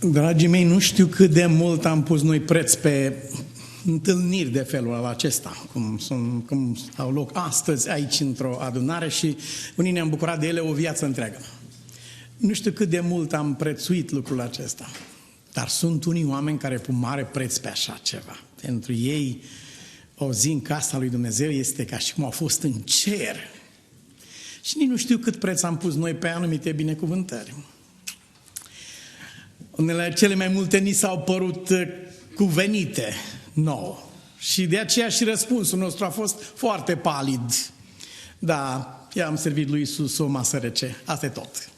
Dragii mei, nu știu cât de mult am pus noi preț pe întâlniri de felul acesta, cum au loc astăzi aici într-o adunare și unii ne-am bucurat de ele o viață întreagă. Nu știu cât de mult am prețuit lucrul acesta, dar sunt unii oameni care pun mare preț pe așa ceva. Pentru ei, o zi în casa lui Dumnezeu este ca și cum au fost în cer. Și nici nu știu cât preț am pus noi pe anumite binecuvântări. Unele cele mai multe ni s-au părut cuvenite nouă. Și de aceea și răspunsul nostru a fost foarte palid. Da, i-am servit lui Iisus o masă rece. Asta e tot.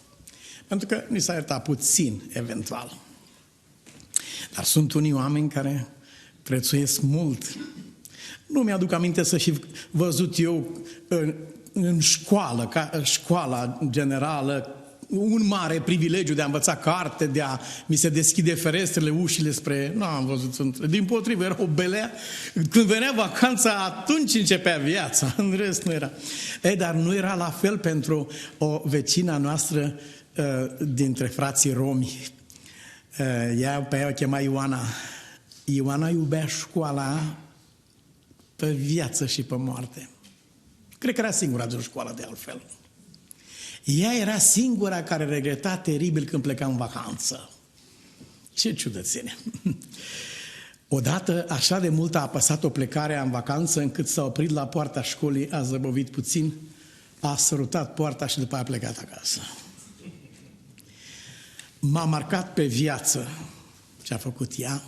Pentru că ni s-a iertat puțin, eventual. Dar sunt unii oameni care prețuiesc mult. Nu mi-aduc aminte să fi văzut eu în școală, școala generală, un mare privilegiu de a învăța carte, de a mi se deschide ferestrele, ușile spre... Nu am văzut, dimpotrivă, era o belea. Când venea vacanța, atunci începea viața, în rest nu era. Dar nu era la fel pentru o vecina noastră dintre frații romi. Pe ea o chema Ioana. Ioana iubea școala pe viață și pe moarte. Cred că era singura din școală de altfel. Ea era singura care regreta teribil când pleca în vacanță. Ce ciudățenie! Odată, așa de mult a apăsat-o plecarea în vacanță, încât s-a oprit la poarta școlii, a zăbovit puțin, a sărutat poarta și după aia a plecat acasă. M-a marcat pe viață ce a făcut ea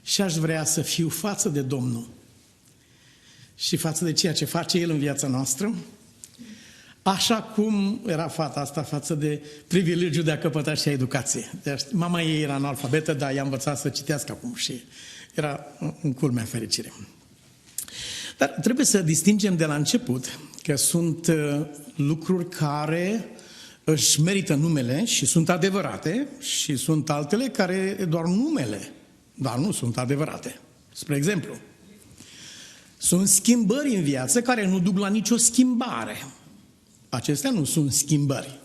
și aș vrea să fiu față de Domnul și față de ceea ce face El în viața noastră, așa cum era fata asta față de privilegiul de a căpăta și a educație. Deci, mama ei era analfabetă, dar i-a învățat să citească acum și era în culmea fericire. Dar trebuie să distingem de la început că sunt lucruri care își merită numele și sunt adevărate și sunt altele care doar numele, dar nu sunt adevărate. Spre exemplu, sunt schimbări în viață care nu duc la nicio schimbare. Acestea nu sunt schimbări.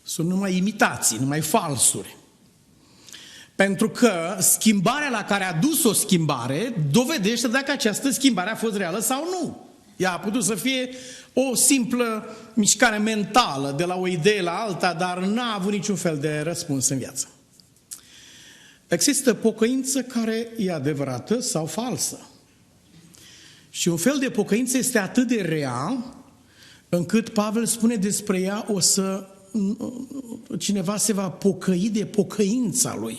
Sunt numai imitații, numai falsuri. Pentru că schimbarea la care a dus o schimbare dovedește dacă această schimbare a fost reală sau nu. Ea a putut să fie o simplă mișcare mentală de la o idee la alta, dar n-a avut niciun fel de răspuns în viață. Există pocăință care e adevărată sau falsă. Și un fel de pocăință este atât de rea încât Pavel spune despre ea cineva se va pocăi de pocăința lui.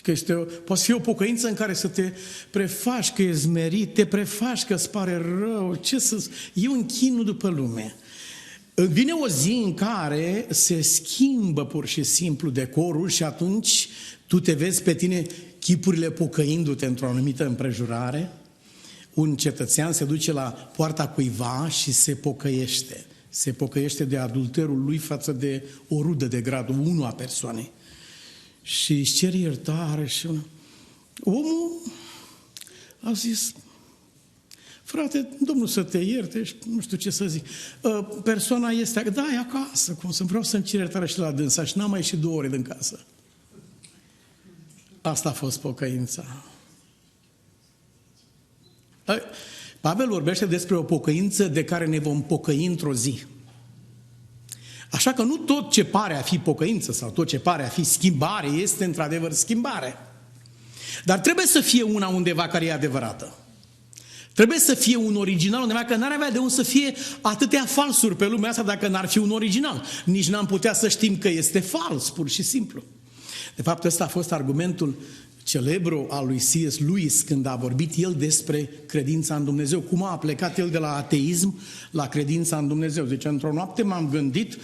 Că poate fi o pocăință în care să te prefaci că ești smerit, te prefaci că îți pare rău, e un chinul după lume. Vine o zi în care se schimbă pur și simplu decorul și atunci tu te vezi pe tine chipurile pocăindu-te într-o anumită împrejurare. Un cetățean se duce la poarta cuiva și se pocăiește. Se pocăiește de adulterul lui față de o rudă de gradul 1 a persoanei. Și își cere iertare și omul a zis: frate, Domnul să te ierte, și nu știu ce să zic. Persoana este, da, e acasă, cum să vreau să-mi cer iertare și la dânsa și n-am mai ieșit 2 ore din casă. Asta a fost pocăința. Pavel vorbește despre o pocăință de care ne vom pocăi într-o zi. Așa că nu tot ce pare a fi pocăință sau tot ce pare a fi schimbare este într-adevăr schimbare. Dar trebuie să fie una undeva care e adevărată. Trebuie să fie un original undeva, că n-ar avea de unde să fie atâtea falsuri pe lumea asta dacă n-ar fi un original. Nici n-am putea să știm că este fals, pur și simplu. De fapt, ăsta a fost argumentul celebru al lui C.S. Lewis când a vorbit el despre credința în Dumnezeu. Cum a plecat el de la ateism la credința în Dumnezeu. Deci, într-o noapte m-am gândit,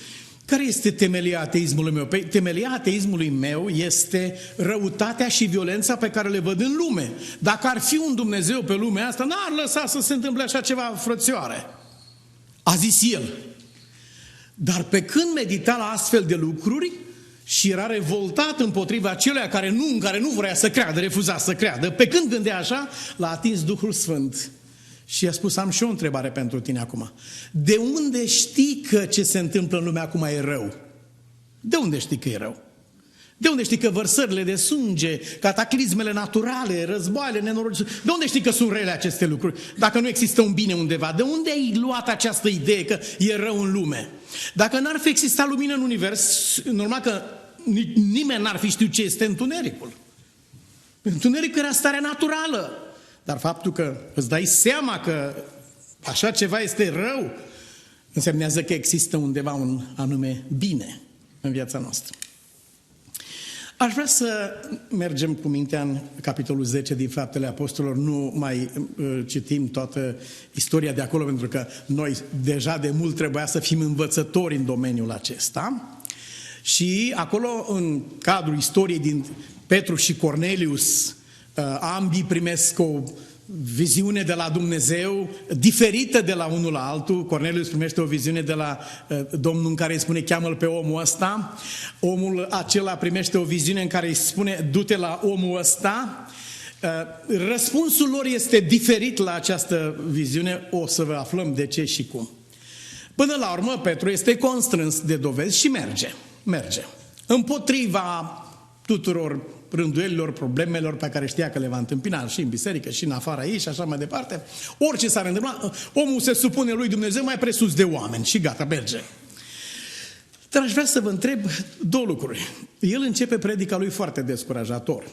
care este temelia ateismului meu? Păi, temelia ateismului meu este răutatea și violența pe care le văd în lume. Dacă ar fi un Dumnezeu pe lumea asta, n-ar lăsa să se întâmple așa ceva, frățioare. A zis el. Dar pe când medita la astfel de lucruri, și era revoltat împotriva acelea care nu vrea să creadă, refuza să creadă. Pe când gândea așa, l-a atins Duhul Sfânt. Și i-a spus: am și o întrebare pentru tine acum. De unde știi că ce se întâmplă în lumea acum e rău? De unde știi că e rău? De unde știi că vărsările de sânge, cataclismele naturale, războaiele, nenorociri, de unde știi că sunt rele aceste lucruri? Dacă nu există un bine undeva, de unde ai luat această idee că e rău în lume? Dacă n-ar fi existat lumină în univers, normal că nimeni n-ar fi știut ce este întunericul. Întunericul era starea naturală. Dar faptul că îți dai seama că așa ceva este rău, însemnează că există undeva un anume bine în viața noastră. Aș vrea să mergem cu mintea în capitolul 10 din Faptele Apostolilor, nu mai citim toată istoria de acolo, pentru că noi deja de mult trebuia să fim învățători în domeniul acesta. Și acolo, în cadrul istoriei din Petru și Cornelius, ambii primesc o viziune de la Dumnezeu, diferită de la unul la altul. Cornelius primește o viziune de la Domnul în care îi spune, cheamă-l pe omul ăsta. Omul acela primește o viziune în care îi spune, du-te la omul ăsta. Răspunsul lor este diferit la această viziune, o să vă aflăm de ce și cum. Până la urmă, Petru este constrâns de dovezi și merge. Împotriva tuturor rânduielilor, problemelor pe care știa că le va întâmpina și în biserică și în afara ei și așa mai departe. Orice s-ar întâmpla, omul se supune lui Dumnezeu mai presus de oameni și gata, merge. Dar aș vrea să vă întreb două lucruri. El începe predica lui foarte descurajator,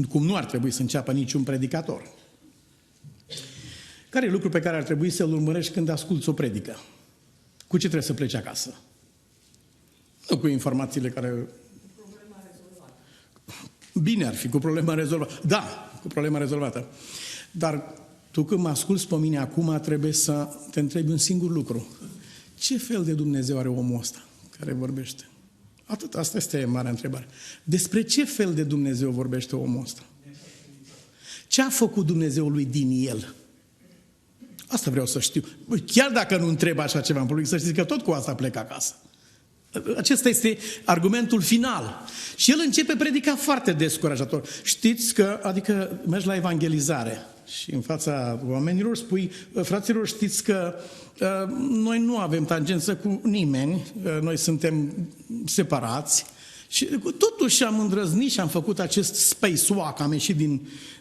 cum nu ar trebui să înceapă niciun predicator. Care e lucru pe care ar trebui să-l urmărești când asculți o predică? Cu ce trebuie să pleci acasă? Nu cu informațiile care... Bine ar fi, cu problema rezolvată. Da, cu problema rezolvată. Dar tu când mă asculți pe mine acum, trebuie să te întrebi un singur lucru. Ce fel de Dumnezeu are omul ăsta care vorbește? Atât, asta este marea întrebare. Despre ce fel de Dumnezeu vorbește omul ăsta? Ce a făcut Dumnezeu lui din el? Asta vreau să știu. Chiar dacă nu întreb așa ceva în public, să știți că tot cu asta plec acasă. Acesta este argumentul final. Și el începe predica foarte descurajator. Știți că, adică mergi la evangelizare și în fața oamenilor spui, fraților, știți că noi nu avem tangență cu nimeni, noi suntem separați și totuși am îndrăznit și am făcut acest spacewalk, am ieșit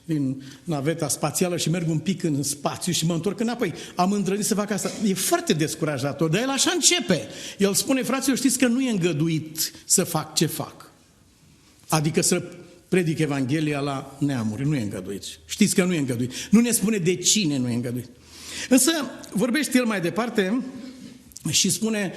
din naveta spațială și merg un pic în spațiu și mă întorc înapoi. Am îndrăznit să fac asta. E foarte descurajator, dar el așa începe. El spune, fraților, știți că nu e îngăduit să fac ce fac. Adică să predic Evanghelia la neamuri. Nu e îngăduit. Știți că nu e îngăduit. Nu ne spune de cine nu e îngăduit. Însă vorbește el mai departe și spune,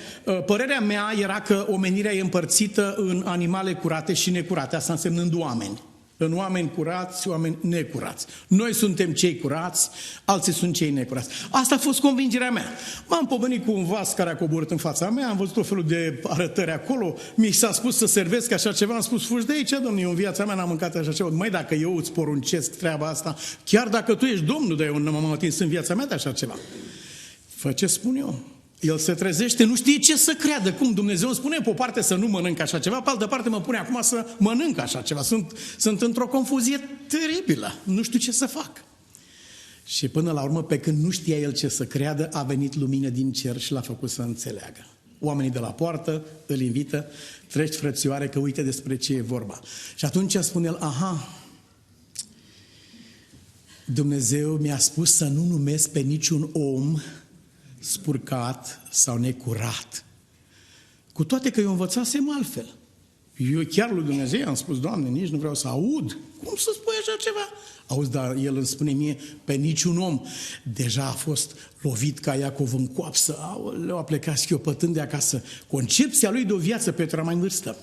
părerea mea era că omenirea e împărțită în animale curate și necurate, asta însemnând oameni. În oameni curați, oameni necurați. Noi suntem cei curați, alții sunt cei necurați. Asta a fost convingerea mea. M-am pomenit cu un vas care a coborât în fața mea, am văzut tot felul de arătări acolo, mi s-a spus să servesc așa ceva, am spus, fugi de aici, domnule, eu în viața mea n-am mâncat așa ceva. Măi, dacă eu îți poruncesc treaba asta, chiar dacă tu ești Domnul, dar eu nu m-am atins în viața mea de așa ceva. Fă ce spun eu. El se trezește, nu știe ce să creadă. Cum Dumnezeu spune pe o parte să nu mănânc așa ceva, pe altă parte mă pune acum să mănânc așa ceva. Sunt într-o confuzie teribilă. Nu știu ce să fac. Și până la urmă, pe când nu știa el ce să creadă, a venit lumină din cer și l-a făcut să înțeleagă. Oamenii de la poartă îl invită, treci frățioare că uite despre ce e vorba. Și atunci spune el, aha, Dumnezeu mi-a spus să nu numesc pe niciun om spurcat sau necurat. Cu toate că eu învățasem altfel. Eu chiar lui Dumnezeu am spus, Doamne, nici nu vreau să aud. Cum să spui așa ceva? Auzi, dar el îmi spune mie, pe niciun om. Deja a fost lovit ca Iacov în coapsă. Aoleu, a plecat schiopătând de acasă. Concepția lui de o viață, Petru era mai în vârstă.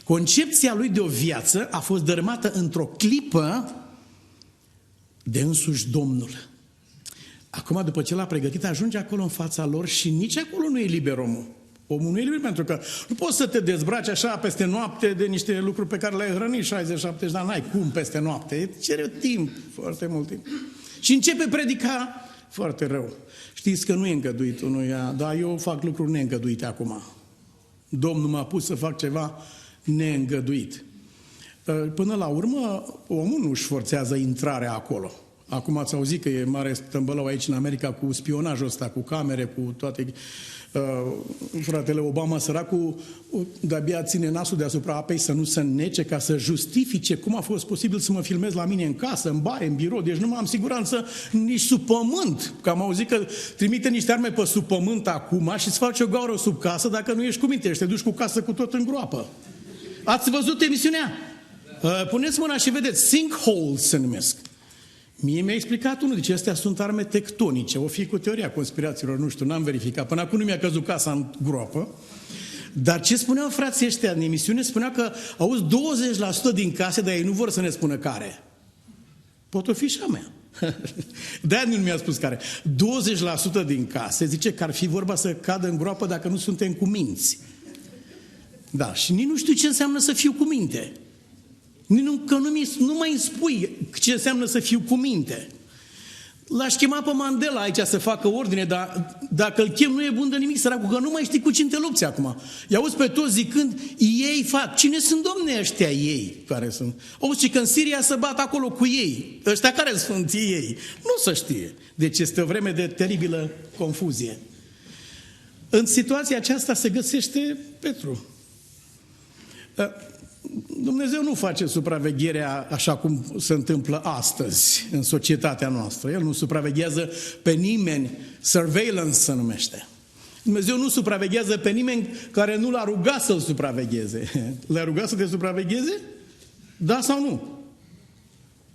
Concepția lui de o viață a fost dărâmată într-o clipă de însuși Domnul. Acum, după ce l-a pregătit, ajunge acolo în fața lor și nici acolo nu e liber omul. Omul nu e liber pentru că nu poți să te dezbraci așa peste noapte de niște lucruri pe care le-ai hrănit 60-70 de ani. N-ai cum peste noapte. Cere timp, foarte mult timp. Și începe predica foarte rău. Știți că nu e îngăduit unuia, dar eu fac lucruri neîngăduite acum. Domnul m-a pus să fac ceva neîngăduit. Până la urmă, omul nu își forțează intrarea acolo. Acum ați auzit că e mare tâmbălău aici în America cu spionajul ăsta, cu camere, cu toate. Fratele Obama, săracul, de-abia ține nasul deasupra apei să nu se înnece, ca să justifice cum a fost posibil să mă filmez la mine în casă, în baie, în birou. Deci nu m-am siguranță nici sub pământ. Că am auzit că trimite niște arme pe sub pământ acum și îți face o gaură sub casă dacă nu ești cu minte și te duci cu casă cu tot în groapă. Ați văzut emisiunea? Puneți mâna și vedeți. Sinkholes se numesc. Mie mi-a explicat unul, zice, astea sunt arme tectonice, o fi cu teoria conspirațiilor, nu știu, n-am verificat, până acum nu mi-a căzut casa în groapă, dar ce spuneau frații ăștia în emisiune, spunea că auzi 20% din case, dar ei nu vor să ne spună care. Pot fi și a mea. De-aia nu mi-a spus care. 20% din case zice că ar fi vorba să cadă în groapă dacă nu suntem cu minți. Da, și nici nu știu ce înseamnă să fiu cu minte. Că nu mai îmi spui ce înseamnă să fiu cu minte. L-aș chema pe Mandela aici să facă ordine, dar dacă îl chem nu e bun de nimic, săracul, că nu mai știi cu cine te lupți acum. I-auzi pe toți zicând, ei fac. Cine sunt, domne, ăștia ei care sunt? Auzi că în Siria se bat acolo cu ei. Ăștia care sunt ei? Nu se știe. Deci este o vreme de teribilă confuzie. În situația aceasta se găsește Petru. Dumnezeu nu face supravegherea așa cum se întâmplă astăzi în societatea noastră. El nu supraveghează pe nimeni, surveillance se numește. Dumnezeu nu supraveghează pe nimeni care nu l-a rugat să-l supravegheze. Le-a rugat să te supravegheze? Da sau nu?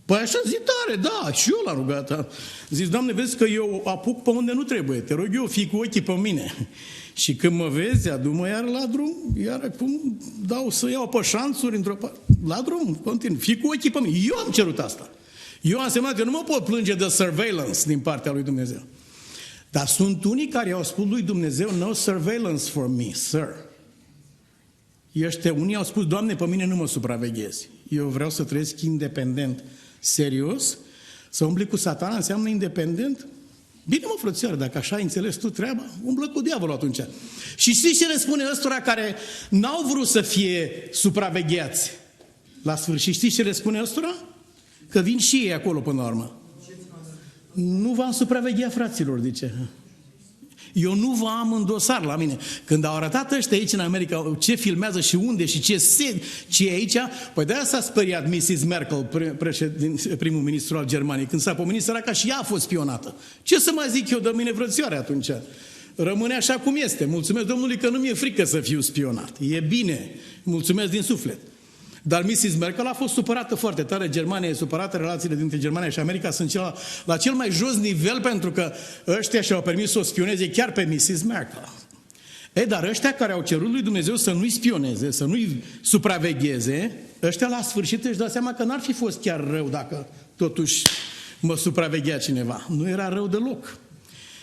Păi așa zi tare, da, și eu l-am rugat. Zici, Doamne, vezi că eu apuc pe unde nu trebuie, te rog eu, fii cu ochii pe mine. Și când mă vezi, adu-mă iar la drum, iar cum dau să iau pe șanțuri la drum, continuu, fii cu ochii pe mine. Eu am cerut asta. Eu am semnat că nu mă pot plânge de surveillance din partea lui Dumnezeu. Dar sunt unii care au spus lui Dumnezeu, no surveillance for me, sir. Unii au spus, Doamne, pe mine nu mă supraveghezi. Eu vreau să trăiesc independent. Serios? Să umbli cu Satana înseamnă independent? Bine, mă, frățioare, dacă așa ai înțeles tu treaba, umblă cu diavolul atunci. Și știți ce le spune ăstora care n-au vrut să fie supravegheați? La sfârșit, știți ce le spune ăstora? Că vin și ei acolo până la urmă. Nu v-am supravegheat, fraților, zice. Eu nu vă am în dosar la mine. Când au arătat ăștia aici în America ce filmează și unde și ce e aici, păi de-aia s-a speriat Mrs. Merkel, primul ministru al Germaniei, când s-a pomenit săraca și ea a fost spionată. Ce să mai zic eu de mine, frățioare, atunci? Rămâne așa cum este. Mulțumesc Domnului că nu mi-e frică să fiu spionat. E bine. Mulțumesc din suflet. Dar Mrs. Merkel a fost supărată foarte tare, Germania e supărată, relațiile dintre Germania și America sunt la cel mai jos nivel pentru că ăștia și-au permis să o spioneze chiar pe Mrs. Merkel. Dar ăștia care au cerut lui Dumnezeu să nu-i spioneze, să nu-i supravegheze, ăștia la sfârșit își dau seama că n-ar fi fost chiar rău dacă totuși mă supraveghea cineva. Nu era rău deloc.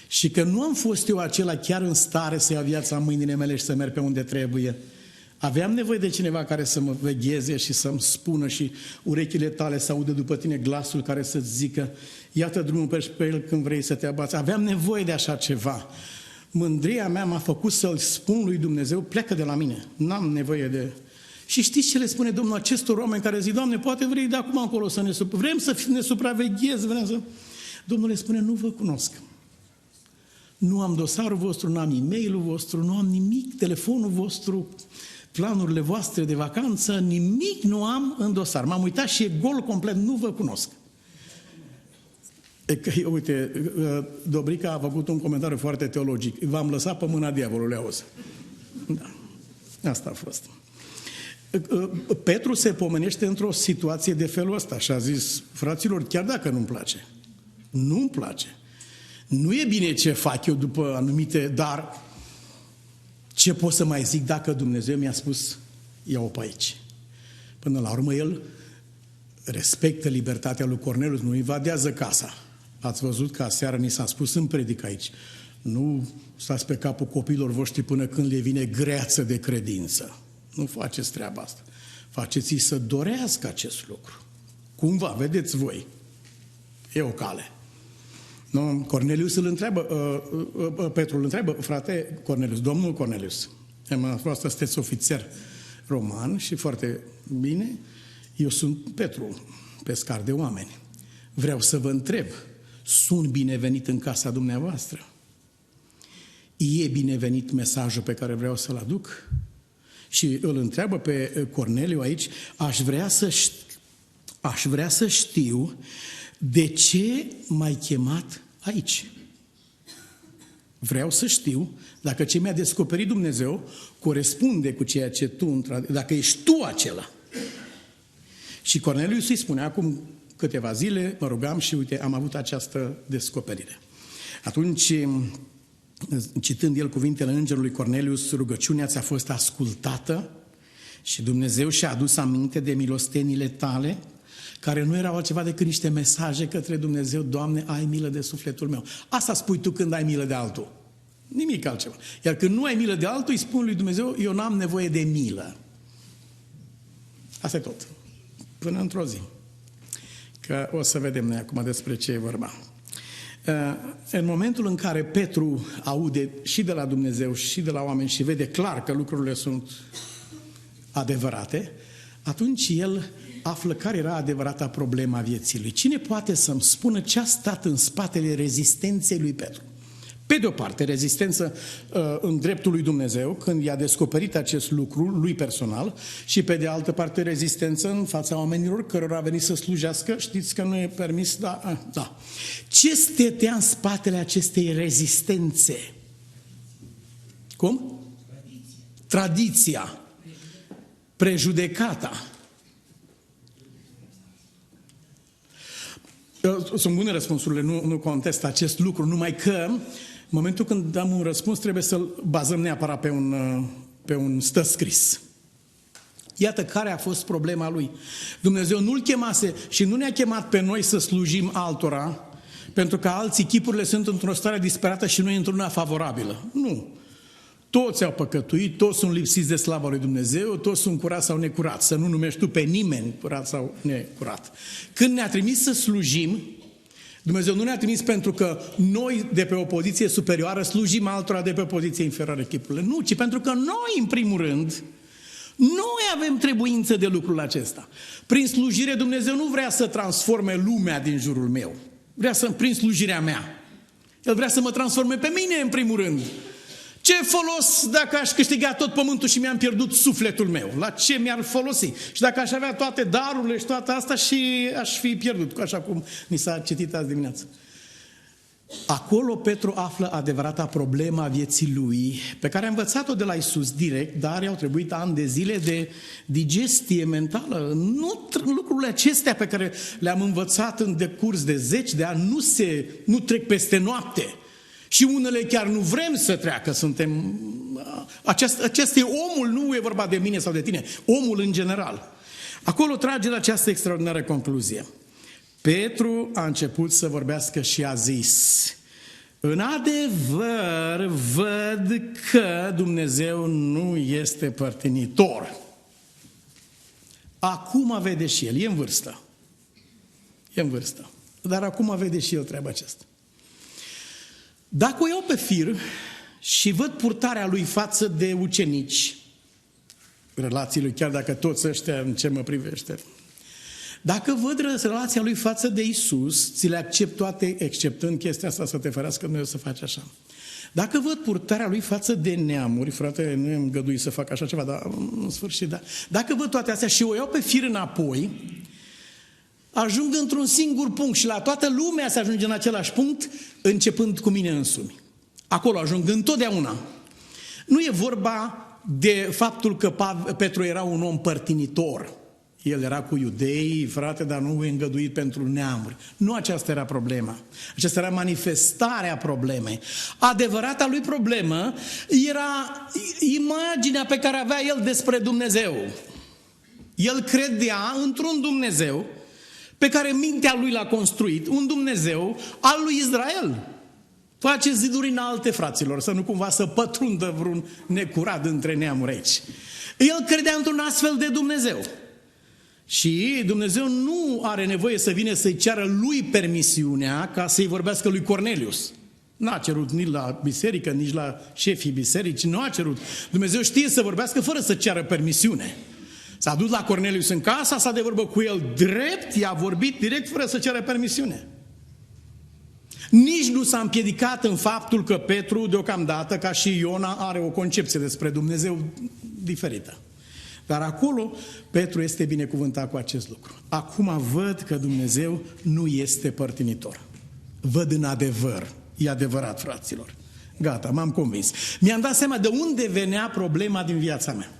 Și că nu am fost eu acela chiar în stare să iau viața în mâinile mele și să merg pe unde trebuie. Aveam nevoie de cineva care să mă vegheze și să-mi spună și urechile tale să audă după tine glasul care să-ți zică iată drumul pe el când vrei să te abați. Aveam nevoie de așa ceva. Mândria mea m-a făcut să-l spun lui Dumnezeu, pleacă de la mine. N-am nevoie de... Și știți ce le spune Domnul acestor oameni care zic, Doamne, poate vrei de acum încolo să vrem să ne supraveghezi, vrem să... Domnul le spune, nu vă cunosc. Nu am dosarul vostru, nu am e-mailul vostru, nu am nimic, telefonul vostru, planurile voastre de vacanță, nimic nu am în dosar. M-am uitat și e gol complet, nu vă cunosc. Uite, Dobrica a făcut un comentariu foarte teologic. V-am lăsat pe mâna diavolului, auzi. Da, asta a fost. Petru se pomenește într-o situație de felul ăsta și a zis, fraților, chiar dacă nu-mi place, nu-mi place, nu e bine ce fac eu după anumite, dar ce pot să mai zic dacă Dumnezeu mi-a spus, ia-o pe aici. Până la urmă, el respectă libertatea lui Cornelius, nu invadează casa. Ați văzut că aseară ni s-a spus în predică aici, nu stați pe capul copiilor voștri până când le vine greață de credință. Nu faceți treaba asta. Faceți-i să dorească acest lucru. Cumva, vedeți voi. E o cale. Nu, Cornelius îl întreabă, Petru îl întreabă, frate Cornelius, domnul Cornelius, dumneavoastră sunteți ofițer roman și foarte bine, eu sunt Petru, pescar de oameni. vreau să vă întreb, sunt binevenit în casa dumneavoastră? E binevenit mesajul pe care vreau să-l aduc? Și îl întreabă pe Corneliu aici, aș vrea să știu de ce m-ai chemat aici. Vreau să știu dacă ce mi-a descoperit Dumnezeu corespunde cu ceea ce tu, dacă ești tu acela. Și Corneliu îi spune, acum câteva zile mă rugam și uite, am avut această descoperire. Atunci, citând el cuvintele îngerului Cornelius, rugăciunea ți-a fost ascultată și Dumnezeu și-a adus aminte de milostenile tale, care nu erau altceva decât niște mesaje către Dumnezeu, Doamne, ai milă de sufletul meu. Asta spui tu când ai milă de altul. Nimic altceva. Iar când nu ai milă de altul, îi spun lui Dumnezeu, eu n-am nevoie de milă. Asta e tot. Până într-o zi. Că o să vedem noi acum despre ce e vorba. În momentul în care Petru aude și de la Dumnezeu și de la oameni și vede clar că lucrurile sunt adevărate, atunci el află care era adevărata problema vieții lui. Cine poate să-mi spună ce a stat în spatele rezistenței lui Petru? Pe de o parte, rezistență în dreptul lui Dumnezeu, când i-a descoperit acest lucru lui personal, și pe de altă parte, rezistență în fața oamenilor cărora a venit să slujească. Știți că nu e permis? Da. Ce stătea în spatele acestei rezistențe? Cum? Tradiția. Prejudecata. Sunt bune răspunsurile, nu contest acest lucru, numai că în momentul când dăm un răspuns trebuie să-l bazăm neapărat pe un stăscris. Iată care a fost problema lui. Dumnezeu nu-l chemase și nu ne-a chemat pe noi să slujim altora, pentru că alții chipurile sunt într-o stare disperată și noi într-una favorabilă. Nu. Toți au păcătuit, toți sunt lipsiți de slava lui Dumnezeu, toți sunt curați sau necurați. Să nu numești tu pe nimeni curat sau necurat. Când ne-a trimis să slujim, Dumnezeu nu ne-a trimis pentru că noi de pe o poziție superioară slujim altora de pe o poziție inferioară chipurile. Nu, ci pentru că noi, în primul rând, noi avem trebuință de lucrul acesta. Prin slujire Dumnezeu nu vrea să transforme lumea din jurul meu. Prin slujirea mea. El vrea să mă transforme pe mine, în primul rând. Ce folos dacă aș câștiga tot pământul și mi-am pierdut sufletul meu? La ce mi-ar folosi? Și dacă aș avea toate darurile și toate asta și aș fi pierdut, așa cum mi s-a citit azi dimineață. Acolo Petru află adevărata problema vieții lui, pe care a învățat-o de la Iisus direct, dar i-au trebuit ani de zile de digestie mentală. Lucrurile acestea pe care le-am învățat în decurs de 10 de ani nu trec peste noapte. Și unele chiar nu vrem să treacă, acest e omul, nu e vorba de mine sau de tine, omul în general. Acolo trage la această extraordinară concluzie. Petru a început să vorbească și a zis, în adevăr văd că Dumnezeu nu este părtinitor. Acum vede și el, e în vârstă, dar acum vede și el treaba aceasta. Dacă o iau pe fir și văd purtarea lui față de ucenici, relațiile, chiar dacă toți ăștia în ce mă privește, dacă văd relația lui față de Iisus, ți le accept toate, exceptând chestia asta să te ferească Dumnezeu să faci așa. Dacă văd purtarea lui față de neamuri, frate, nu îmi îngădui să fac așa ceva, dar în sfârșit, da. Dacă văd toate astea și o iau pe fir înapoi, ajung într-un singur punct și la toată lumea se ajunge în același punct, începând cu mine însumi. Acolo ajung întotdeauna. Nu e vorba de faptul că Petru era un om părtinitor. El era cu iudei, frate, dar nu e îngăduit pentru neamuri. Nu aceasta era problema. Aceasta era manifestarea problemei. Adevărata lui problemă era imaginea pe care avea el despre Dumnezeu. El credea într-un Dumnezeu pe care mintea lui l-a construit, un Dumnezeu al lui Israel. Face ziduri înalte, fraților, să nu cumva să pătrundă vreun necurat între neamuri aici. El credea într-un astfel de Dumnezeu. Și Dumnezeu nu are nevoie să vină să-i ceară lui permisiunea ca să-i vorbească lui Cornelius. N-a cerut nici la biserică, nici la șefii bisericii, nu a cerut. Dumnezeu știe să vorbească fără să ceară permisiune. S-a dus la Cornelius în casa, s-a de vorbă cu el drept, i-a vorbit direct fără să ceră permisiune. Nici nu s-a împiedicat în faptul că Petru, deocamdată, ca și Iona, are o concepție despre Dumnezeu diferită. Dar acolo Petru este binecuvântat cu acest lucru. Acum văd că Dumnezeu nu este părtinitor. Văd în adevăr. E adevărat, fraților. Gata, m-am convins. Mi-am dat seama de unde venea problema din viața mea.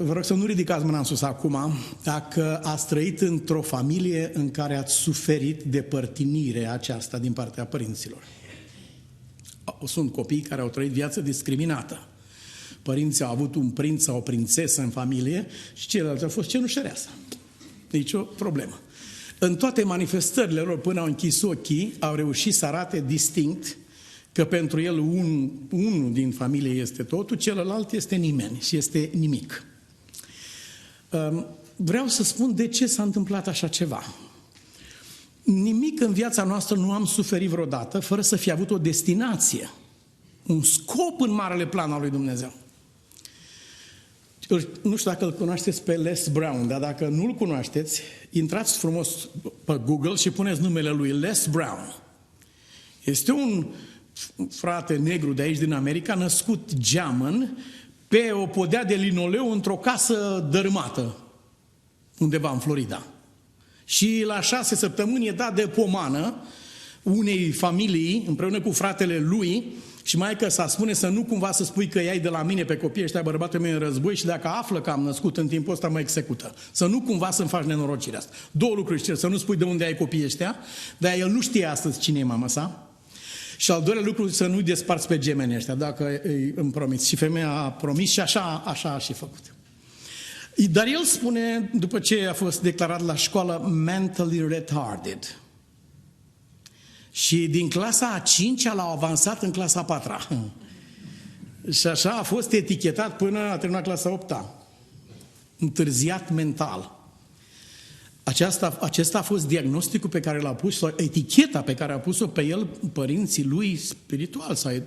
Vă rog să nu ridicați mâna în sus acum dacă ați trăit într-o familie în care ați suferit de părtinire aceasta din partea părinților. Sunt copii care au trăit viață discriminată. Părinții au avut un prinț sau o prințesă în familie și ceilalți au fost cenușăreasă. Nici o problemă. În toate manifestările lor, până au închis ochii, au reușit să arate distinct că pentru el unul din familie este totul, celălalt este nimeni și este nimic. Vreau să spun de ce s-a întâmplat așa ceva. Nimic în viața noastră nu am suferit vreodată fără să fi avut o destinație, un scop în marele plan al lui Dumnezeu. Nu știu dacă îl cunoașteți pe Les Brown, dar dacă nu îl cunoașteți, intrați frumos pe Google și puneți numele lui Les Brown. Este un frate negru de aici din America, născut geamăn, pe o podea de linoleu într-o casă dărâmată, undeva în Florida. Și la 6 săptămâni e dat de pomană unei familii, împreună cu fratele lui, și maică s-a spune să nu cumva să spui că i-ai de la mine pe copiii ăștia, bărbatul meu în război, și dacă află că am născut în timpul ăsta, mă execută. Să nu cumva să-mi faci nenorocirea asta. Două lucruri cer, să nu spui de unde ai copiii ăștia, dar el nu știe astăzi cine e mama sa. Și al doilea lucru, să nu-i desparți pe gemenii ăștia, dacă îmi promiți. Și femeia a promis și așa a și făcut. Dar el spune, după ce a fost declarat la școală mentally retarded, și din clasa a 5-a l-au avansat în clasa a 4-a. Și așa a fost etichetat până a terminat clasa 8-a. Întârziat mental. Acesta a fost diagnosticul pe care l-a pus, sau eticheta pe care a pus-o pe el părinții lui spiritual, sau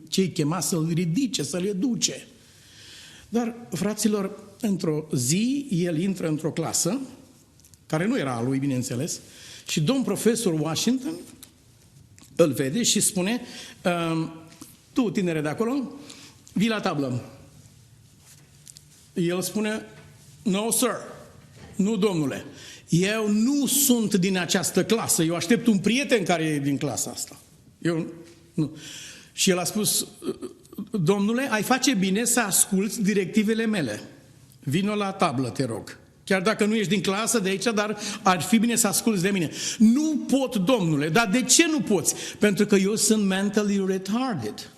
cei chema să-l ridice, să-l educe. Dar, fraților, într-o zi, el intră într-o clasă, care nu era a lui, bineînțeles, și domn profesor Washington îl vede și spune: tu, tinere de acolo, vii la tablă. El spune: no, sir, nu, domnule, eu nu sunt din această clasă, eu aștept un prieten care e din clasa asta. Eu nu. Și el a spus: domnule, ai face bine să asculți directivele mele. Vino la tablă, te rog. Chiar dacă nu ești din clasă de aici, dar ar fi bine să asculți de mine. Nu pot, domnule. Dar de ce nu poți? Pentru că eu sunt mentally retarded.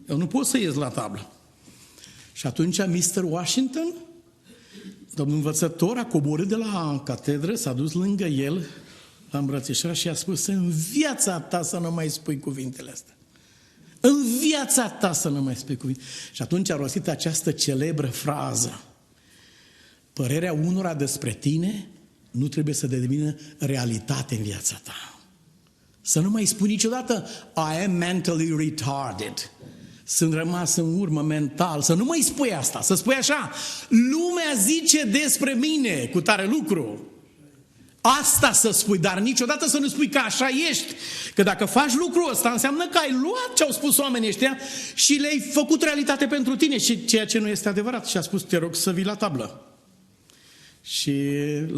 Eu nu pot să ies la tablă. Și atunci Mr. Washington, domnul învățător, a coborât de la catedră, s-a dus lângă el, l-a îmbrățișat și a spus: în viața ta să nu mai spui cuvintele astea. În viața ta să nu mai spui cuvinte. Și atunci a rostit această celebră frază: părerea unora despre tine nu trebuie să devină realitate în viața ta. Să nu mai spui niciodată I am mentally retarded. Sunt rămas în urmă mental. Să nu mai spui asta. Să spui așa: lumea zice despre mine cu tare lucru. Asta să spui, dar niciodată să nu spui că așa ești. Că dacă faci lucrul ăsta, înseamnă că ai luat ce au spus oamenii ăștia și le-ai făcut realitate pentru tine, și ceea ce nu este adevărat. Și a spus: te rog să vii la tablă. Și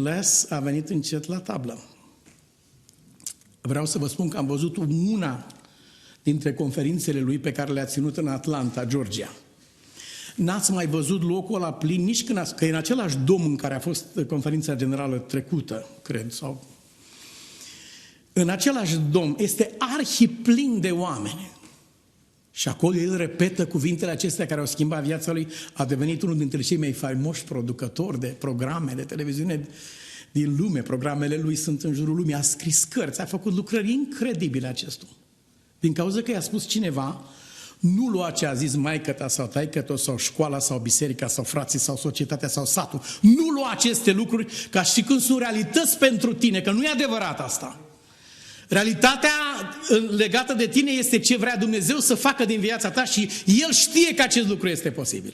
Les a venit încet la tablă. Vreau să vă spun că am văzut una dintre conferințele lui pe care le-a ținut în Atlanta, Georgia. N-ați mai văzut locul ăla plin nici când că e în același dom în care a fost conferința generală trecută, cred, sau... În același dom este arhiplin de oameni. Și acolo el repetă cuvintele acestea care au schimbat viața lui. A devenit unul dintre cei mai faimoși producători de programe de televiziune din lume. Programele lui sunt în jurul lumii. A scris cărți, a făcut lucrări incredibile acestul. Din cauza că i-a spus cineva: nu lua ce a zis maică-ta sau taică-ta sau școala sau biserica sau frații sau societatea sau satul. Nu lua aceste lucruri ca și când sunt realități pentru tine, că nu e adevărat asta. Realitatea legată de tine este ce vrea Dumnezeu să facă din viața ta și El știe că acest lucru este posibil.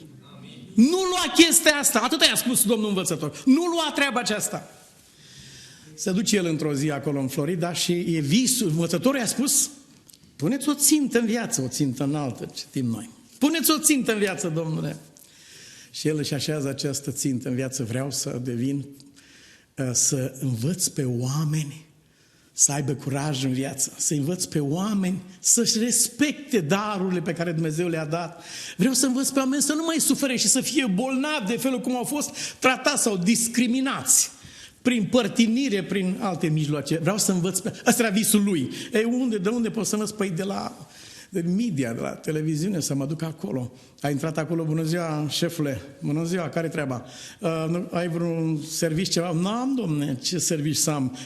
Nu lua chestia asta, atât i-a spus domnul învățător. Nu lua treaba aceasta. Se duce el într-o zi acolo în Florida și e visul. Învățătorul i-a spus, puneți o țintă în viață, o țintă înaltă, citim noi. Puneți o țintă în viață, domnule. Și el își așează această țintă în viață. Vreau să devin, să învăț pe oameni să aibă curaj în viață, să învăț pe oameni să-și respecte darurile pe care Dumnezeu le-a dat. Vreau să învăț pe oameni să nu mai sufere și să fie bolnavi de felul cum au fost tratați sau discriminați prin părtinire, prin alte mijloace. Vreau să învăț pe... Asta era visul lui. De unde pot să învăț? Păi de la media, de la televiziune, să mă duc acolo. A intrat acolo, bună ziua, șefule, bună ziua, care treaba? Ai vreun serviciu, ceva? N-am, domne, ce serviciu să am?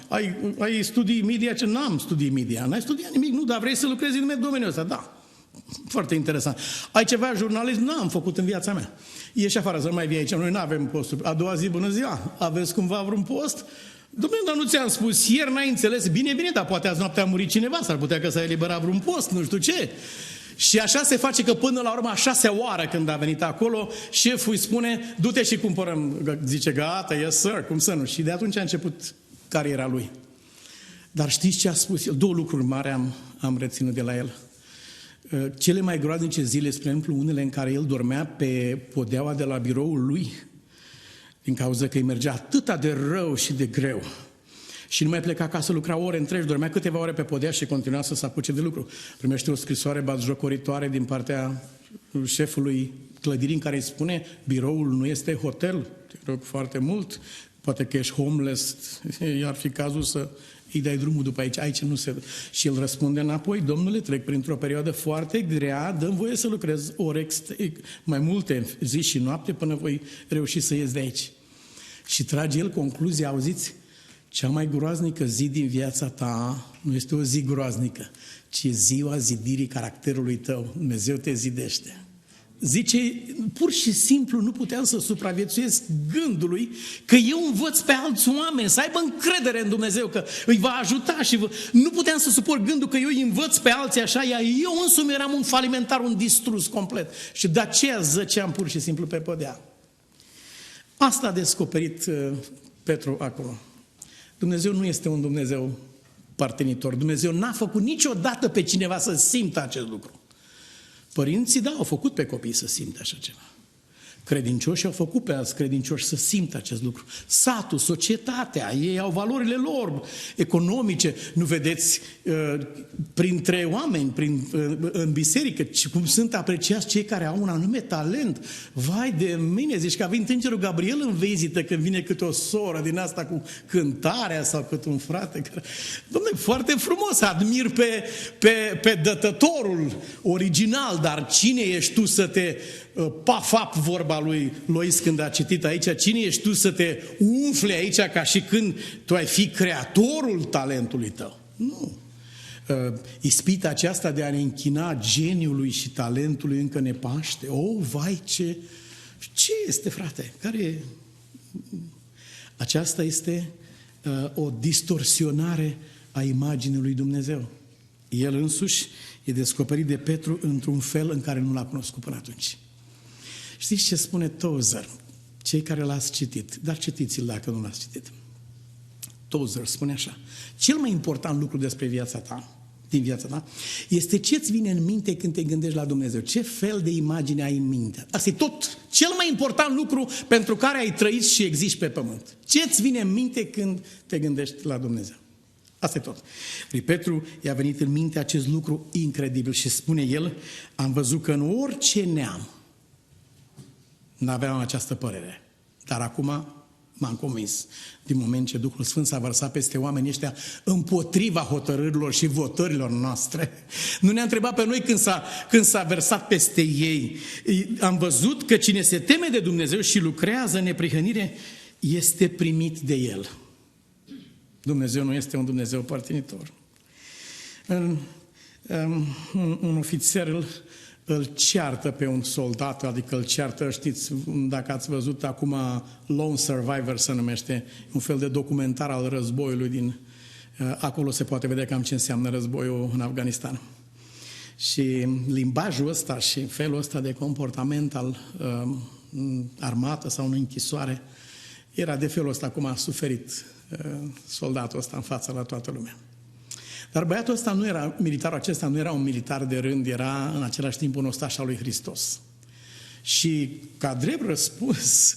Ai studii media? Ce? N-am studii media. N-ai studiat nimic? Nu, dar vrei să lucrezi în domeniul ăsta? Da. Foarte interesant. Ai ceva jurnalist? N-am făcut în viața mea. Ieși afară, să nu mai vii aici, noi n-avem posturi. A doua zi, bună ziua, aveți cumva vreun post? Dom'le, dar nu ți-am spus, ieri n-ai înțeles? Bine, dar poate azi noaptea a murit cineva, s-ar putea că s-a eliberat vreun post, nu știu ce. Și așa se face că până la urmă, a 6-a oară când a venit acolo, șeful îi spune, du-te și cumpărăm. Zice, gata, yes sir, cum să nu. Și de atunci a început cariera lui. Dar știți ce a spus el? 2 lucruri mari am reținut de la el. Cele mai groaznice zile, spre exemplu, unele în care el dormea pe podeaua de la biroul lui, din cauza că îi mergea atâta de rău și de greu. Și nu mai pleca acasă, lucra ore întregi, dormea câteva ore pe podea și continua să se apuce de lucru. Primește o scrisoare batjocoritoare din partea șefului clădirii în care îi spune, biroul nu este hotel, te rog foarte mult, poate că ești homeless, ar fi cazul să îi dai drumul după aici nu se... Și el răspunde înapoi, domnule, trec printr-o perioadă foarte grea, dă-mi voie să lucrez ore mai multe, zi și noapte, până voi reuși să ies de aici. Și trage el concluzia, auziți, cea mai groaznică zi din viața ta nu este o zi groaznică, ci ziua zidirii caracterului tău. Dumnezeu te zidește. Zice, pur și simplu nu puteam să supraviețuiesc gândului că eu învăț pe alți oameni să aibă încredere în Dumnezeu, că îi va ajuta și nu puteam să suport gândul că eu îi învăț pe alții așa, iar eu însumi eram un falimentar, un distrus complet. Și de aceea zăceam pur și simplu pe podea. Asta a descoperit Petru acolo. Dumnezeu nu este un Dumnezeu partenitor. Dumnezeu n-a făcut niciodată pe cineva să simtă acest lucru. Părinții, da, au făcut pe copii să simtă așa ceva. Credincioșii au făcut pe alți credincioși să simtă acest lucru. Satul, societatea, ei au valorile lor economice. Nu vedeți printre oameni, în biserică, cum sunt apreciați cei care au un anume talent. Vai de mine, zici că a venit îngerul Gabriel în vizită când vine câte o soră din asta cu cântarea sau cât un frate. Dom'le, foarte frumos, admir pe dătătorul original, dar cine ești tu să te pafap, vorba lui Lois când a citit aici, cine ești tu să te umfli aici ca și când tu ai fi creatorul talentului tău? Nu. Ispita aceasta de a ne închina geniului și talentului încă ne paște. Vai, ce este, frate? Care... Aceasta este o distorsionare a imaginii lui Dumnezeu. El însuși e descoperit de Petru într-un fel în care nu l-a cunoscut până atunci. Știți ce spune Tozer? Cei care l-ați citit, dar citiți-l dacă nu l-ați citit. Tozer spune așa, cel mai important lucru despre viața ta, din viața ta, este ce-ți vine în minte când te gândești la Dumnezeu. Ce fel de imagine ai în minte? Asta e tot cel mai important lucru pentru care ai trăit și existi pe pământ. Ce-ți vine în minte când te gândești la Dumnezeu? Asta e tot. Lui Petru i-a venit în minte acest lucru incredibil și spune el, am văzut că în orice neam n-aveam această părere. Dar acum m-am convins, din moment ce Duhul Sfânt s-a vărsat peste oamenii ăștia împotriva hotărârilor și votărilor noastre. Nu ne-a întrebat pe noi când s-a versat peste ei. Am văzut că cine se teme de Dumnezeu și lucrează în neprihănire este primit de El. Dumnezeu nu este un Dumnezeu părtinitor. Un ofițer îl ceartă pe un soldat, adică îl ceartă, știți, dacă ați văzut acum Lone Survivor se numește, un fel de documentar al războiului acolo se poate vedea cam ce înseamnă războiul în Afganistan. Și limbajul ăsta și felul ăsta de comportament al în armată sau în închisoare. Era de felul ăsta cum a suferit soldatul ăsta în fața la toată lumea. Dar băiatul ăsta nu era, militarul acesta nu era un militar de rând, era în același timp un ostaș al lui Hristos. Și ca drept răspuns,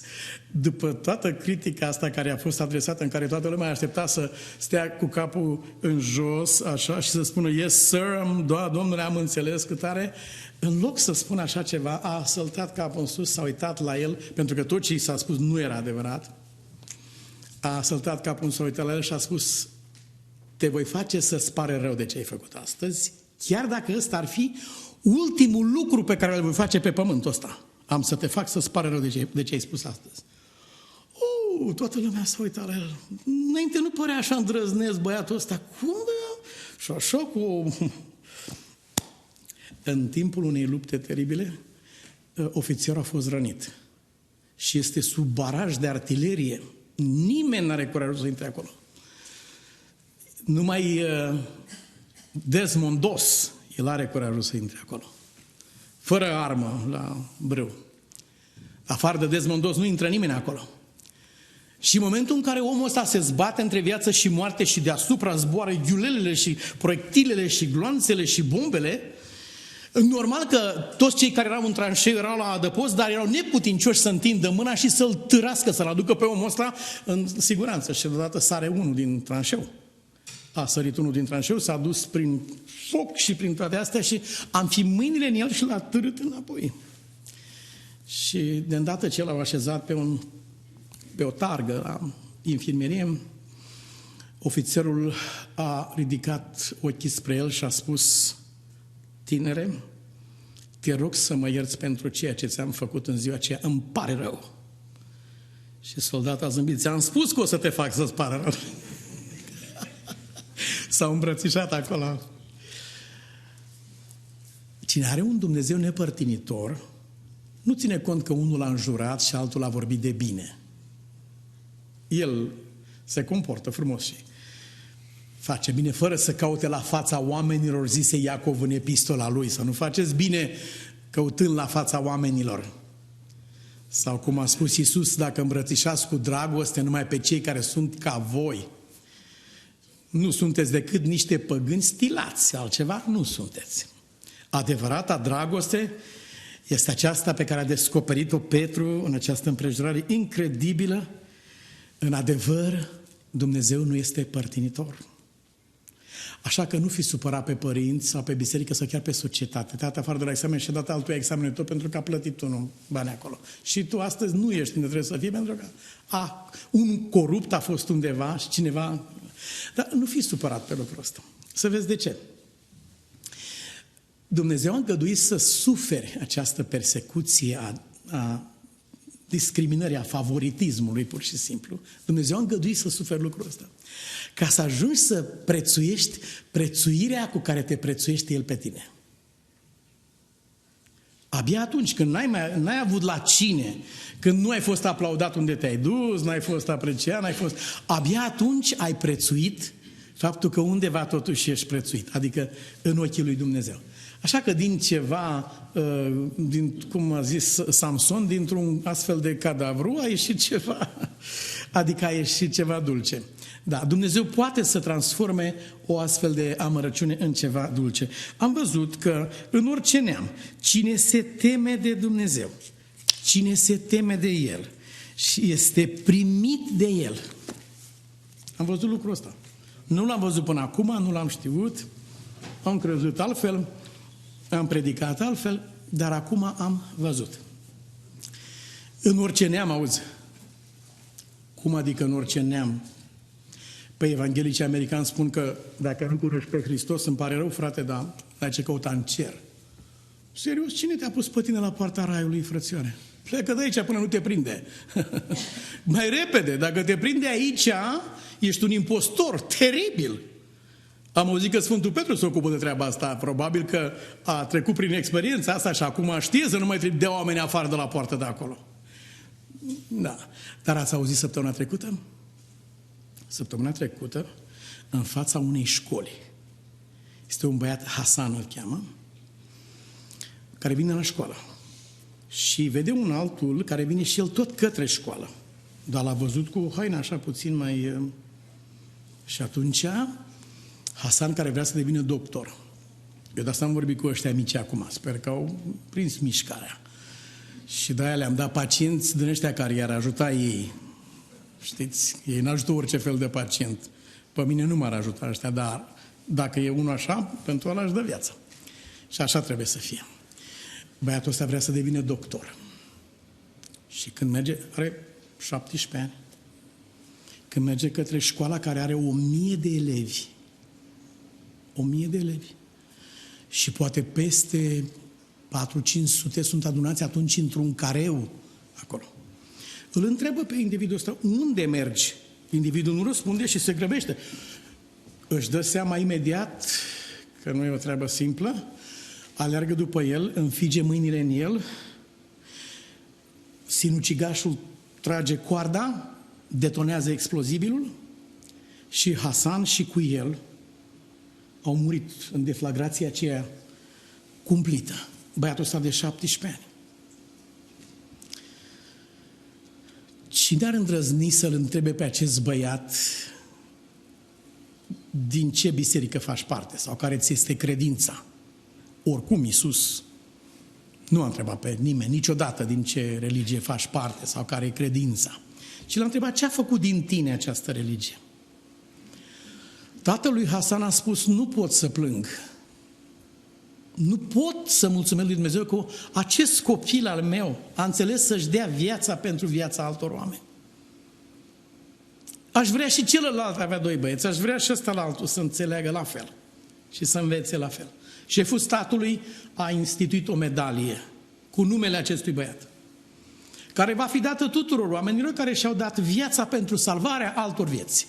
după toată critica asta care a fost adresată, în care toată lumea aștepta să stea cu capul în jos, așa, și să spună, yes, sir, domnule, am înțeles cât are, în loc să spună așa ceva, a săltat capul în sus, s-a uitat la el, pentru că tot ce i s-a spus nu era adevărat, a săltat capul în sus, s-a uitat la el și a spus, te voi face să-ți pare rău de ce ai făcut astăzi, chiar dacă ăsta ar fi ultimul lucru pe care îl voi face pe pământul ăsta. Am să te fac să-ți pare rău de ce ai spus astăzi. Toată lumea s-a uitat la el. Înainte nu părea așa îndrăznesc băiatul ăsta. Cum, bă? Și așa cu... În timpul unei lupte teribile, ofițerul a fost rănit. Și este sub baraj de artilerie. Nimeni n-are curajul să intre acolo. Numai Desmond Doss, el are curajul să intre acolo. Fără armă la brâu. Afară de Desmond Doss nu intră nimeni acolo. Și în momentul în care omul ăsta se zbate între viață și moarte și deasupra zboară ghiulelele și proiectilele și gloanțele și bombele, normal că toți cei care erau în tranșeu erau la adăpost, dar erau neputincioși să întindă mâna și să-l târască, să-l aducă pe omul ăsta în siguranță. Și deodată sare unul din tranșeu. A sărit unul din tranșeu, s-a dus prin foc și prin toate astea și am fi mâinile în el și l-a târât înapoi. Și de îndată ce l-au așezat pe o targă la infirmerie, ofițerul a ridicat ochii spre el și a spus, tinere, te rog să mă ierți pentru ceea ce ți-am făcut în ziua aceea, îmi pare rău. Și soldatul a zâmbit, ți-am spus că o să te fac să-ți pară rău. S-au îmbrățișat acolo. Cine are un Dumnezeu nepărtinitor, nu ține cont că unul l-a înjurat și altul a vorbit de bine. El se comportă frumos și face bine, fără să caute la fața oamenilor, zise Iacov în epistola lui, să nu faceți bine căutând la fața oamenilor. Sau cum a spus Iisus, dacă îmbrățișați cu dragoste numai pe cei care sunt ca voi, nu sunteți decât niște păgâni stilați, altceva nu sunteți. Adevărata dragoste este aceasta pe care a descoperit-o Petru în această împrejurare incredibilă. În adevăr, Dumnezeu nu este părtinitor. Așa că nu fi supărat pe părinți sau pe biserică sau chiar pe societate. Te-a dat afară de la examen și a dat altul examen tot pentru că a plătit unul bani acolo. Și tu astăzi nu ești unde trebuie să fii pentru că un corupt a fost undeva și cineva... Dar nu fi supărat pe lucrul ăsta. Să vezi de ce. Dumnezeu a îngăduit să suferi această persecuție a discriminării, a favoritismului, pur și simplu. Dumnezeu a îngăduit să suferi lucrul ăsta. Ca să ajungi să prețuiești prețuirea cu care te prețuiește El pe tine. Abia atunci când n-ai avut la cine, când nu ai fost aplaudat unde te-ai dus, n-ai fost apreciat, abia atunci ai prețuit faptul că undeva totuși ești prețuit, adică în ochii lui Dumnezeu. Așa că din ceva, cum a zis Samson, dintr-un astfel de cadavru a ieșit ceva, adică a ieșit ceva dulce. Da, Dumnezeu poate să transforme o astfel de amărăciune în ceva dulce. Am văzut că în orice neam, cine se teme de Dumnezeu, cine se teme de El și este primit de El. Am văzut lucrul ăsta. Nu l-am văzut până acum, nu l-am știut, am crezut altfel, am predicat altfel, dar acum am văzut. În orice neam, auzi. Cum adică în orice neam? Păi evanghelicii americani spun că dacă nu cunoști pe Hristos, îmi pare rău, frate, dar n-ai ce căuta în cer. Serios, cine te-a pus pe tine la poarta raiului, frățioare? Plecă de aici până nu te prinde. Mai repede, dacă te prinde aici, ești un impostor teribil. Am auzit că Sfântul Petru se ocupă de treaba asta. Probabil că a trecut prin experiența asta și acum știe să nu mai trebuie de oameni afară de la poartă de acolo. Da. Dar ați auzit săptămâna trecută? Săptămâna trecută, în fața unei școli. Este un băiat, Hasan îl cheamă, care vine la școală. Și vede un altul care vine și el tot către școală. Dar l-a văzut cu o haină așa puțin mai... Și atunci Hasan, care vrea să devină doctor. Eu de asta am vorbit cu ăștia mici acum. Sper că au prins mișcarea. Și de-aia le-am dat pacienți din ăștia care i-ar ajuta ei. Știți? Ei n-ajută orice fel de pacient. Pe mine nu m-ar ajuta ăștia, dar dacă e unul așa, pentru ăla își dă viața. Și așa trebuie să fie. Băiatul ăsta vrea să devină doctor. Și când merge, are 17 ani, când merge către școala care are 1000 de elevi, 1000 de elevi, și poate peste 400-500 sunt adunați atunci într-un careu acolo. Îl întrebă pe individul ăsta, unde mergi? Individul nu răspunde și se grăbește. Își dă seama imediat că nu e o treabă simplă, aleargă după el, înfige mâinile în el, sinucigașul trage coarda, detonează explozibilul și Hasan și cu el au murit în deflagrația aceea cumplită. Băiatul ăsta de 17 ani. Cine ar îndrăzni să-l întrebe pe acest băiat din ce biserică faci parte sau care ți este credința? Oricum, Iisus nu a întrebat pe nimeni niciodată din ce religie faci parte sau care e credința, ci l-a întrebat ce a făcut din tine această religie. Tatălui Hasan a spus, nu pot să plâng. Nu pot să mulțumesc lui Dumnezeu că acest copil al meu a înțeles să-și dea viața pentru viața altor oameni. Aș vrea și celălalt, avea 2 băieți, aș vrea și ăsta la altul să înțeleagă la fel și să învețe la fel. Șeful statului a instituit o medalie cu numele acestui băiat, care va fi dată tuturor oamenilor care și-au dat viața pentru salvarea altor vieți.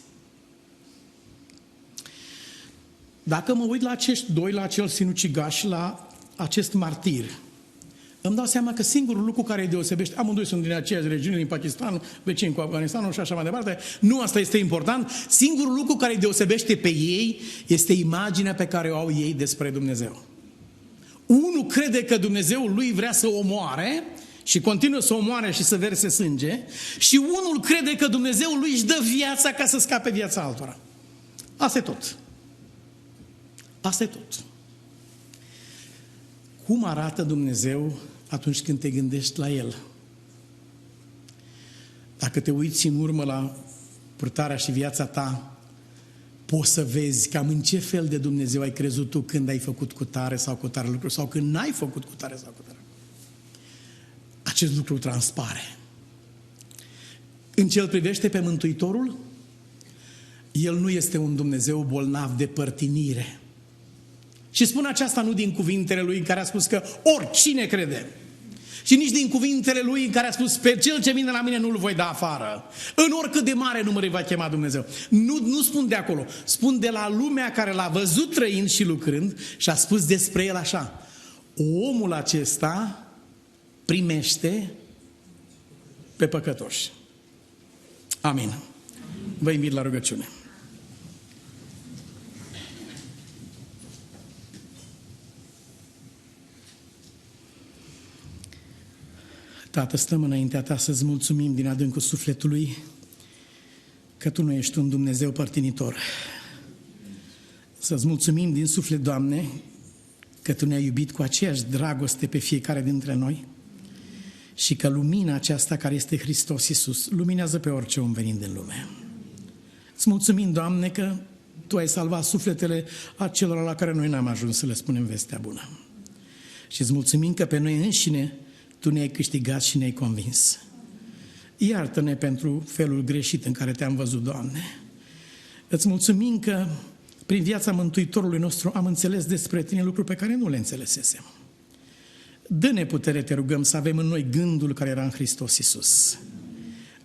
Dacă mă uit la acești 2, la acel sinucigaș, la acest martir, îmi dau seama că singurul lucru care îi deosebește, amândoi sunt din aceeași regiune, din Pakistan, vecin cu Afganistanul și așa mai departe, nu asta este important, singurul lucru care îi deosebește pe ei este imaginea pe care o au ei despre Dumnezeu. Unul crede că Dumnezeul lui vrea să omoare și continuă să omoare și să verse sânge, și unul crede că Dumnezeul lui își dă viața ca să scape viața altora. Asta e tot. Asta e tot. Cum arată Dumnezeu atunci când te gândești la El? Dacă te uiți în urmă la purtarea și viața ta, poți să vezi cam în ce fel de Dumnezeu ai crezut tu când ai făcut cu tare sau cu tare lucru, sau când n-ai făcut cu tare sau cu tare. Acest lucru transpare. În ce îl privește pe Mântuitorul, El nu este un Dumnezeu bolnav de părtinire. Și spun aceasta nu din cuvintele Lui în care a spus că oricine crede, și nici din cuvintele Lui în care a spus pe cel ce vine la mine nu-l voi da afară. În oricât de mare număr îi va chema Dumnezeu. Nu spun de acolo, spun de la lumea care l-a văzut trăind și lucrând și a spus despre el așa: omul acesta primește pe păcătoși. Amin. Vă invit la rugăciune. Tată, stăm înaintea Ta să-ți mulțumim din adâncul sufletului că Tu nu ești un Dumnezeu părtinitor. Să-ți mulțumim din suflet, Doamne, că Tu ne-ai iubit cu aceeași dragoste pe fiecare dintre noi și că lumina aceasta care este Hristos Iisus luminează pe orice om venind în lume. Îți mulțumim, Doamne, că Tu ai salvat sufletele acelora la care noi n-am ajuns să le spunem vestea bună. Și îți mulțumim că pe noi înșine Tu ne-ai câștigat și ne-ai convins. Iartă-ne pentru felul greșit în care Te-am văzut, Doamne. Îți mulțumim că prin viața Mântuitorului nostru am înțeles despre Tine lucruri pe care nu le înțelesesem. Dă-ne putere, Te rugăm, să avem în noi gândul care era în Hristos Iisus.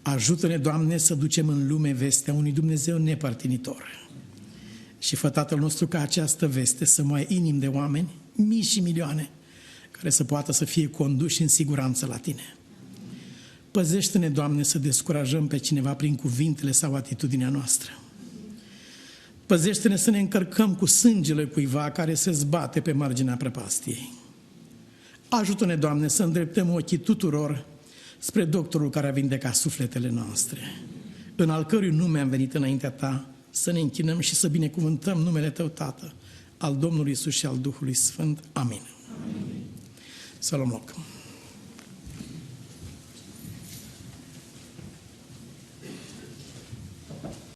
Ajută-ne, Doamne, să ducem în lume vestea unui Dumnezeu nepărtinitor. Și fă, Tatăl nostru, ca această veste să moaie inimi de oameni, mii și milioane, care să poată să fie conduși în siguranță la Tine. Păzește-ne, Doamne, să descurajăm pe cineva prin cuvintele sau atitudinea noastră. Păzește-ne să ne încărcăm cu sângele cuiva care se zbate pe marginea prăpastiei. Ajută-ne, Doamne, să îndreptăm ochii tuturor spre doctorul care a vindecat sufletele noastre, în al cărui nume am venit înaintea Ta, să ne închinăm și să binecuvântăm numele Tău, Tată, al Domnului Iisus și al Duhului Sfânt. Amin. Să luăm loc.